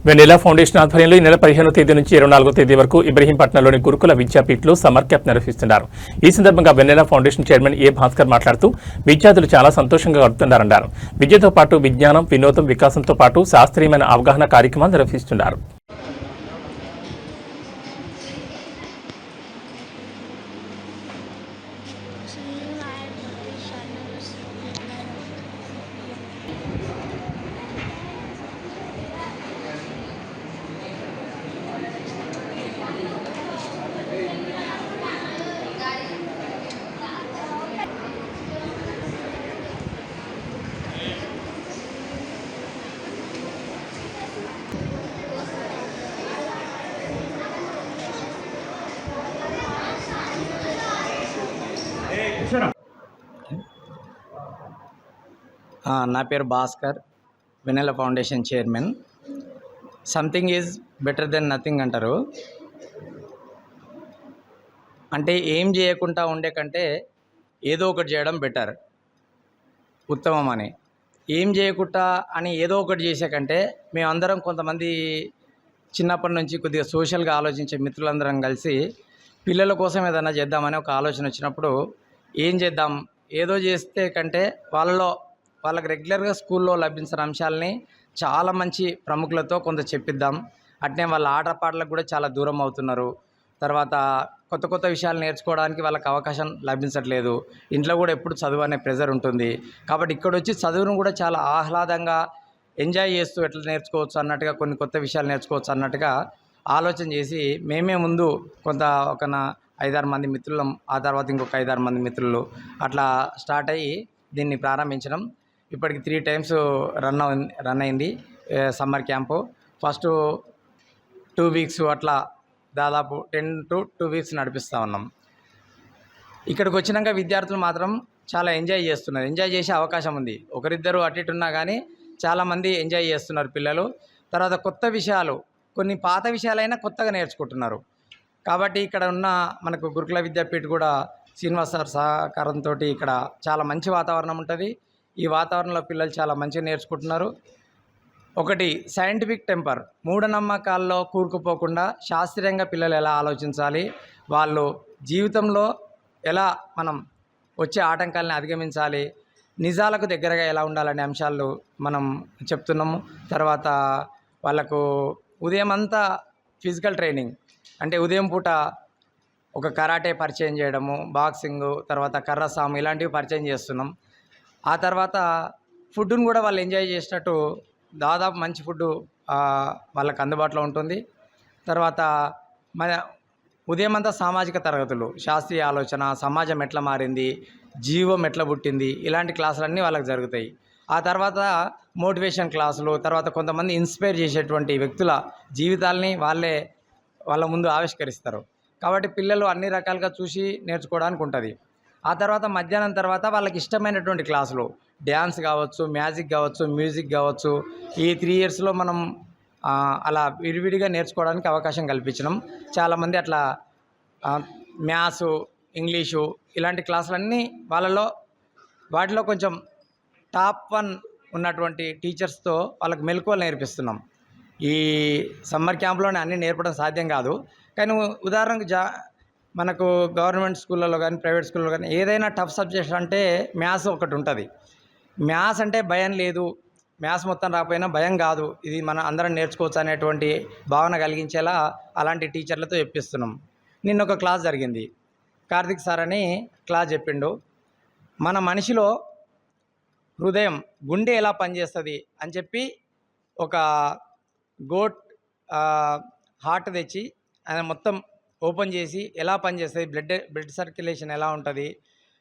వెన్నెల foundation ఆధ్వర్యంలో ఈ నెల 15వ తేదీ నుంచి 24వ తేదీ వరకు ఇబ్రహీంపట్నంలోని గురుకుల విద్యాపీఠలో సమ్మర్ క్యాంప్ నిర్వహిస్తున్నారు. ఈ సందర్భంగా వెన్నెల ఫౌండేషన్ చైర్మన్ ఏ భాస్కర్ మాట్లాడుతూ విద్యార్థులు చాలా సంతోషంగా గడుపుతున్నారన్నారు. విద్యతో పాటు విజ్ఞానం, వినోదం, వికాసంతో పాటు శాస్త్రీయమైన అవగాహన కార్యక్రమాలు నిర్వహిస్తున్నారు. నా పేరు Bhaskar, Vennela foundation chairman. Something is better than nothing అంటారు. అంటే ఏం చేయకుండా ఉండే కంటే ఏదో ఒకటి చేయడం బెటర్, ఉత్తమం అని. ఏం చేయకుండా అని ఏదో ఒకటి చేసే కంటే మేమందరం కొంతమంది చిన్నప్పటి నుంచి కొద్దిగా సోషల్గా ఆలోచించే మిత్రులందరం కలిసి పిల్లల కోసం ఏదైనా చేద్దామని ఒక ఆలోచన వచ్చినప్పుడు ఏం చేద్దాం, ఏదో చేస్తే కంటే వాళ్ళకి రెగ్యులర్గా స్కూల్లో లభించిన అంశాలని చాలా మంచి ప్రముఖులతో కొంత చెప్పిద్దాం. అట్నే వాళ్ళ ఆటపాటలకు కూడా చాలా దూరం అవుతున్నారు. తర్వాత కొత్త కొత్త విషయాలు నేర్చుకోవడానికి వాళ్ళకి అవకాశం లభించట్లేదు. ఇంట్లో కూడా ఎప్పుడు చదువు అనే ప్రెజర్ ఉంటుంది. కాబట్టి ఇక్కడ వచ్చి చదువును కూడా చాలా ఆహ్లాదంగా ఎంజాయ్ చేస్తూ ఎట్లా నేర్చుకోవచ్చు అన్నట్టుగా, కొన్ని కొత్త విషయాలు నేర్చుకోవచ్చు అన్నట్టుగా ఆలోచన చేసి మేమే ముందు కొంత ఒక 5-6 మంది మిత్రులం, ఆ తర్వాత ఇంకొక 5-6 మంది మిత్రులు అట్లా స్టార్ట్ అయ్యి దీన్ని ప్రారంభించడం. ఇప్పటికి 3 టైమ్స్ రన్ అయింది సమ్మర్ క్యాంపు. ఫస్ట్ 2 వీక్స్ అట్లా దాదాపు 10 to 2 వీక్స్ నడిపిస్తూ ఉన్నాం. ఇక్కడికి వచ్చినాక విద్యార్థులు మాత్రం చాలా ఎంజాయ్ చేస్తున్నారు. ఎంజాయ్ చేసే అవకాశం ఉంది. ఒకరిద్దరు అటు ఇటు ఉన్నా కానీ చాలామంది ఎంజాయ్ చేస్తున్నారు పిల్లలు. తర్వాత కొత్త విషయాలు, కొన్ని పాత విషయాలైనా కొత్తగా నేర్చుకుంటున్నారు. కాబట్టి ఇక్కడ ఉన్న మనకు గురుకుల విద్యాపీఠ కూడా శ్రీనివాస్ సార్ సహకారంతో ఇక్కడ చాలా మంచి వాతావరణం ఉంటుంది. ఈ వాతావరణంలో పిల్లలు చాలా మంచిగా నేర్చుకుంటున్నారు. ఒకటి సైంటిఫిక్ టెంపర్, మూఢనమ్మకాల్లో కూరుకుపోకుండా శాస్త్రీయంగా పిల్లలు ఎలా ఆలోచించాలి, వాళ్ళు జీవితంలో ఎలా మనం వచ్చే ఆటంకాలని అధిగమించాలి, నిజాలకు దగ్గరగా ఎలా ఉండాలనే అంశాలు మనం చెప్తున్నాము. తర్వాత వాళ్ళకు ఉదయం అంతా ఫిజికల్ ట్రైనింగ్, అంటే ఉదయం పూట ఒక కరాటే పరిచయం చేయడము, బాక్సింగు, తర్వాత కర్రసాము ఇలాంటివి పరిచయం చేస్తున్నాం. ఆ తర్వాత ఫుడ్ను కూడా వాళ్ళు ఎంజాయ్ చేసినట్టు దాదాపు మంచి ఫుడ్డు వాళ్ళకు అందుబాటులో ఉంటుంది. తర్వాత మన ఉదయం అంతా సామాజిక తరగతులు, శాస్త్రీయ ఆలోచన, సమాజం ఎట్లా మారింది, జీవం ఎట్లా పుట్టింది, ఇలాంటి క్లాసులన్నీ వాళ్ళకి జరుగుతాయి. ఆ తర్వాత మోటివేషన్ క్లాసులు, తర్వాత కొంతమంది ఇన్స్పైర్ చేసేటువంటి వ్యక్తుల జీవితాలని వాళ్ళ ముందు ఆవిష్కరిస్తారు. కాబట్టి పిల్లలు అన్ని రకాలుగా చూసి నేర్చుకోవడానికి ఉంటుంది. ఆ తర్వాత మధ్యాహ్నం తర్వాత వాళ్ళకి ఇష్టమైనటువంటి క్లాసులు, డ్యాన్స్ కావచ్చు, మ్యాజిక్ కావచ్చు, మ్యూజిక్ కావచ్చు, ఈ 3 ఇయర్స్లో మనం అలా విడివిడిగా నేర్చుకోవడానికి అవకాశం కల్పించినాం. చాలామంది అట్లా మ్యాథ్స్, ఇంగ్లీషు ఇలాంటి క్లాసులన్నీ వాటిలో కొంచెం టాప్ 1 ఉన్నటువంటి టీచర్స్తో వాళ్ళకి మెలకువలు నేర్పిస్తున్నాం. ఈ సమ్మర్ క్యాంప్లోనే అన్నీ నేర్పడం సాధ్యం కాదు. కానీ ఉదాహరణకు మనకు గవర్నమెంట్ స్కూళ్ళలో కానీ ప్రైవేట్ స్కూల్లో కానీ ఏదైనా టఫ్ సబ్జెక్ట్ అంటే మ్యాథ్స్ ఒకటి ఉంటుంది. మ్యాథ్స్ అంటే భయం లేదు, మ్యాథ్స్ మొత్తం రాకపోయినా భయం కాదు, ఇది మనం అందరం నేర్చుకోవచ్చు అనేటువంటి భావన కలిగించేలా అలాంటి టీచర్లతో చెప్పిస్తున్నాం. నిన్న ఒక క్లాస్ జరిగింది. కార్తిక్ సార్ అని క్లాస్ చెప్పిండు. మన మనిషిలో హృదయం, గుండె ఎలా పనిచేస్తుంది అని చెప్పి ఒక గోట్ హార్ట్ తెచ్చి ఆయన మొత్తం ఓపెన్ చేసి ఎలా పనిచేస్తుంది, బ్లడ్ సర్క్యులేషన్ ఎలా ఉంటుంది,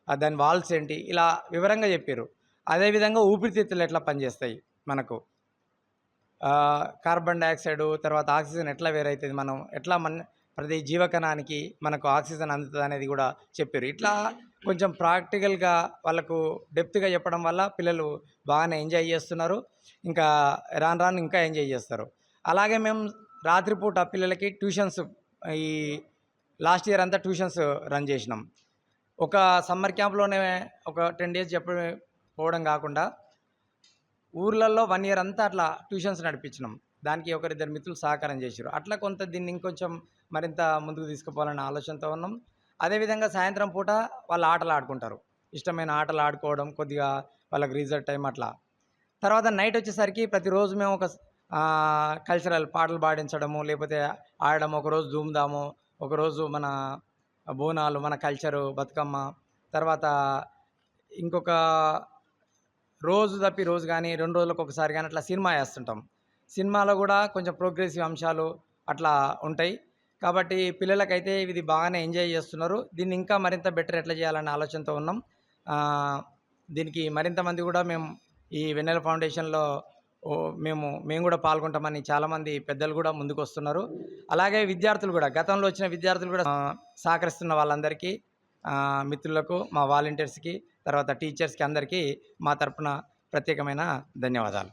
దాని వాల్స్ ఏంటి, ఇలా వివరంగా చెప్పారు. అదేవిధంగా ఊపిరితిత్తులు ఎట్లా పనిచేస్తాయి, మనకు కార్బన్ డైఆక్సైడ్ తర్వాత ఆక్సిజన్ ఎట్లా వేరైతుంది, మనం ఎట్లా ప్రతి జీవకణానికి మనకు ఆక్సిజన్ అందుతుంది అనేది కూడా చెప్పారు. ఇట్లా కొంచెం ప్రాక్టికల్గా వాళ్ళకు డెప్త్గా చెప్పడం వల్ల పిల్లలు బాగానే ఎంజాయ్ చేస్తున్నారు. ఇంకా రాను ఇంకా ఎంజాయ్ చేస్తారు. అలాగే మేము రాత్రిపూట పిల్లలకి ట్యూషన్స్, ఈ లాస్ట్ ఇయర్ అంతా ట్యూషన్స్ రన్ చేసినాం. ఒక సమ్మర్ క్యాంప్లోనే ఒక 10 days పోవడం కాకుండా ఊర్లలో 1 year అంతా అట్లా ట్యూషన్స్ నడిపించినాం. దానికి ఒకరిద్దరు మిత్రులు సహకారం చేశారు. అట్లా కొంత దీన్ని ఇంకొంచెం మరింత ముందుకు తీసుకుపోవాలనే ఆలోచనతో ఉన్నాం. అదేవిధంగా సాయంత్రం పూట వాళ్ళు ఆటలు ఆడుకుంటారు. ఇష్టమైన ఆటలు ఆడుకోవడం, కొద్దిగా వాళ్ళకి రీజర్ టైం అట్లా. తర్వాత నైట్ వచ్చేసరికి ప్రతిరోజు మేము ఒక కల్చరల్ పాటలు పాడించడము, లేకపోతే ఆడడం. ఒకరోజు ధూమ్‌ధాము, ఒకరోజు మన బోనాలు, మన కల్చరు, బతుకమ్మ. తర్వాత ఇంకొక రోజు తప్పి రోజు కానీ 2 రోజులకు ఒకసారి కానీ అట్లా సినిమా వేస్తుంటాం. సినిమాలో కూడా కొంచెం ప్రోగ్రెసివ్ అంశాలు అట్లా ఉంటాయి. కాబట్టి పిల్లలకైతే ఇది బాగానే ఎంజాయ్ చేస్తున్నారు. దీన్ని ఇంకా మరింత బెటర్ ఎట్లా చేయాలనే ఆలోచనతో ఉన్నాం. దీనికి మరింత మంది కూడా మేము ఈ వెన్నెల ఫౌండేషన్‌లో మేము కూడా పాల్గొంటామని చాలామంది పెద్దలు కూడా ముందుకొస్తున్నారు. అలాగే విద్యార్థులు కూడా, గతంలో వచ్చిన విద్యార్థులు కూడా సహకరిస్తున్న వాళ్ళందరికీ, మిత్రులకు, మా వాలంటీర్స్‌కి, తర్వాత టీచర్స్‌కి అందరికీ మా తరపున ప్రత్యేకమైన ధన్యవాదాలు.